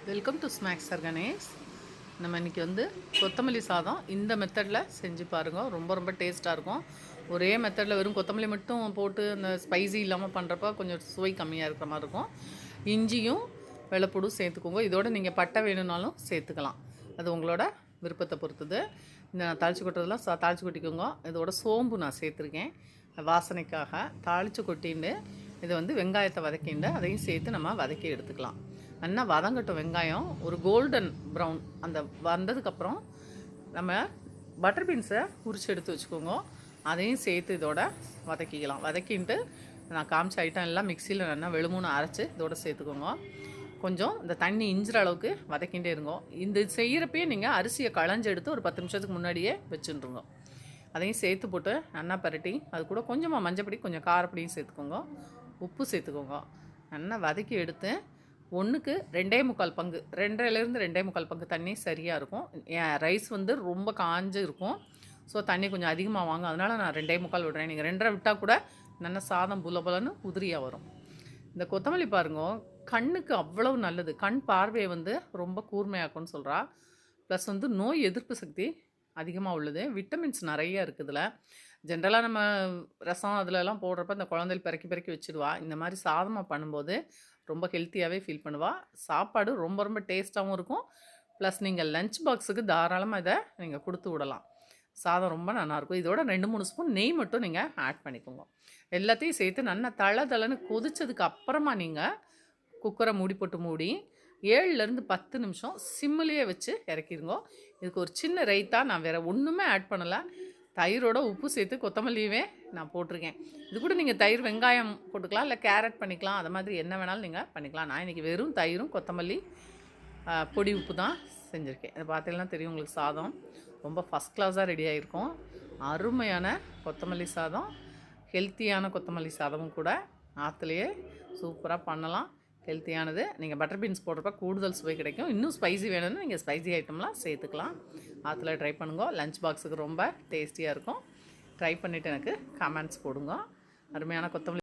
Welcome to snacks sir Ganesh. நம்ம இன்றைக்கி கொத்தமல்லி சாதம் இந்த மெத்தடில் செஞ்சு பாருங்கள். ரொம்ப ரொம்ப டேஸ்ட்டாக இருக்கும். ஒரே மெத்தடில் வெறும் கொத்தமல்லி மட்டும் போட்டு அந்த ஸ்பைசி இல்லாமல் பண்ணுறப்ப கொஞ்சம் சுவை கம்மியாக இருக்கிற மாதிரி இருக்கும். இஞ்சியும் வெள்ளைப்பூடும் சேர்த்துக்கோங்க. இதோடு நீங்கள் பட்டை வேணும்னாலும் சேர்த்துக்கலாம். அது உங்களோட விருப்பத்தை பொறுத்தது. இந்த நான் தாளித்து கொட்டுறதுலாம் தாளித்து கொட்டிக்கோங்க. இதோட சோம்பு நான் சேர்த்துருக்கேன் வாசனைக்காக. தாளித்து கொட்டின்னு இது வெங்காயத்தை வதக்கிண்டு அதையும் சேர்த்து நம்ம வதக்கி எடுத்துக்கலாம். நல்லா வதங்கட்டும். வெங்காயம் ஒரு கோல்டன் ப்ரௌன் அந்த வந்ததுக்கப்புறம் நம்ம பட்டர் பீன்ஸை உரிச்சு எடுத்து வச்சுக்கோங்க. அதையும் சேர்த்து இதோட வதக்கிக்கலாம். வதக்கின்ட்டு நான் காமிச்ச ஐட்டம் எல்லாம் மிக்சியில் நல்லா வெளுமூணு அரைச்சி இதோட சேர்த்துக்கோங்க. கொஞ்சம் இந்த தண்ணி இஞ்சுற அளவுக்கு வதக்கிட்டே இருங்கோ. இந்த செய்கிறப்பே நீங்கள் அரிசியை களைஞ்சு எடுத்து ஒரு 10 நிமிஷத்துக்கு முன்னாடியே வச்சுருங்க. அதையும் சேர்த்து போட்டு நல்லா பரட்டி அது கூட கொஞ்சமாக மஞ்சப்பொடி கொஞ்சம் காரப்பொடியும் சேர்த்துக்கோங்க. உப்பு சேர்த்துக்கோங்க. நல்லா வதக்கி எடுத்து 1க்கு 2.25 பங்கு 2.5லேருந்து 2.25 பங்கு தண்ணி சரியாக இருக்கும். ரைஸ் ரொம்ப காஞ்சு இருக்கும். ஸோ தண்ணி கொஞ்சம் அதிகமாக வாங்க. அதனால் நான் 2.25 விடுறேன். நீங்கள் 2.5 விட்டால் கூட நல்லா சாதம் புலன்னு உதிரியாக வரும். இந்த கொத்தமல்லி பாருங்க, கண்ணுக்கு அவ்வளவு நல்லது. கண் பார்வையை ரொம்ப கூர்மையாக்கும்னு சொல்கிறா. ப்ளஸ் நோய் எதிர்ப்பு சக்தி அதிகமாக உள்ளது. விட்டமின்ஸ் நிறைய இருக்குதுல. ஜென்ரலாக நம்ம ரசம் அதிலலாம் போடுறப்ப இந்த குழந்தைகள் பெருக்கி வச்சுடுவா. இந்த மாதிரி சாதமாக பண்ணும்போது ரொம்ப ஹெல்த்தியாகவே ஃபீல் பண்ணுவாள். சாப்பாடு ரொம்ப ரொம்ப டேஸ்ட்டாகவும் இருக்கும். ப்ளஸ் நீங்கள் லஞ்ச் பாக்ஸுக்கு தாராளமாக இதை நீங்கள் கொடுத்து விடலாம். சாதம் ரொம்ப நல்லாயிருக்கும். இதோட 2-3 ஸ்பூன் நெய் மட்டும் நீங்கள் ஆட் பண்ணிக்கோங்க. எல்லாத்தையும் சேர்த்து நல்லா தளன்னு கொதித்ததுக்கு அப்புறமா நீங்கள் குக்கரை மூடி 7லேருந்து 10 நிமிஷம் சிம்மிலேயே வச்சு இறக்கிடுங்க. இதுக்கு ஒரு சின்ன ரைத்தா நான் வேறு ஒன்றுமே ஆட் பண்ணலை. தயிரோட உப்பு சேர்த்து கொத்தமல்லியவே நான் போட்டிருக்கேன். இது கூட நீங்கள் தயிர் வெங்காயம் போட்டுக்கலாம், இல்லை கேரட் பண்ணிக்கலாம். அது மாதிரி என்ன வேணாலும் நீங்கள் பண்ணிக்கலாம். நான் இன்றைக்கி வெறும் தயிரும் கொத்தமல்லி பொடி உப்பு தான் செஞ்சுருக்கேன். இதை பார்த்தீங்கன்னா தெரியும் உங்களுக்கு. சாதம் ரொம்ப ஃபஸ்ட் கிளாஸாக ரெடி ஆகிருக்கும். அருமையான கொத்தமல்லி சாதம், ஹெல்த்தியான கொத்தமல்லி சாதமும் கூட. ஆற்றுலையே சூப்பராக பண்ணலாம். ஹெல்த்தியானது. நீங்கள் பட்டர் பீன்ஸ் போடுறப்ப கூடுதல் சுவை கிடைக்கும். இன்னும் ஸ்பைசி வேணும்னு நீங்கள் ஸ்பைசி ஐட்டம்லாம் சேர்த்துக்கலாம். ஆற்றுல ட்ரை பண்ணுங்க. லஞ்ச் பாக்ஸுக்கு ரொம்ப டேஸ்டியாக இருக்கும். ட்ரை பண்ணிவிட்டு எனக்கு கமெண்ட்ஸ் போடுங்க. அருமையான கொத்தமல்லி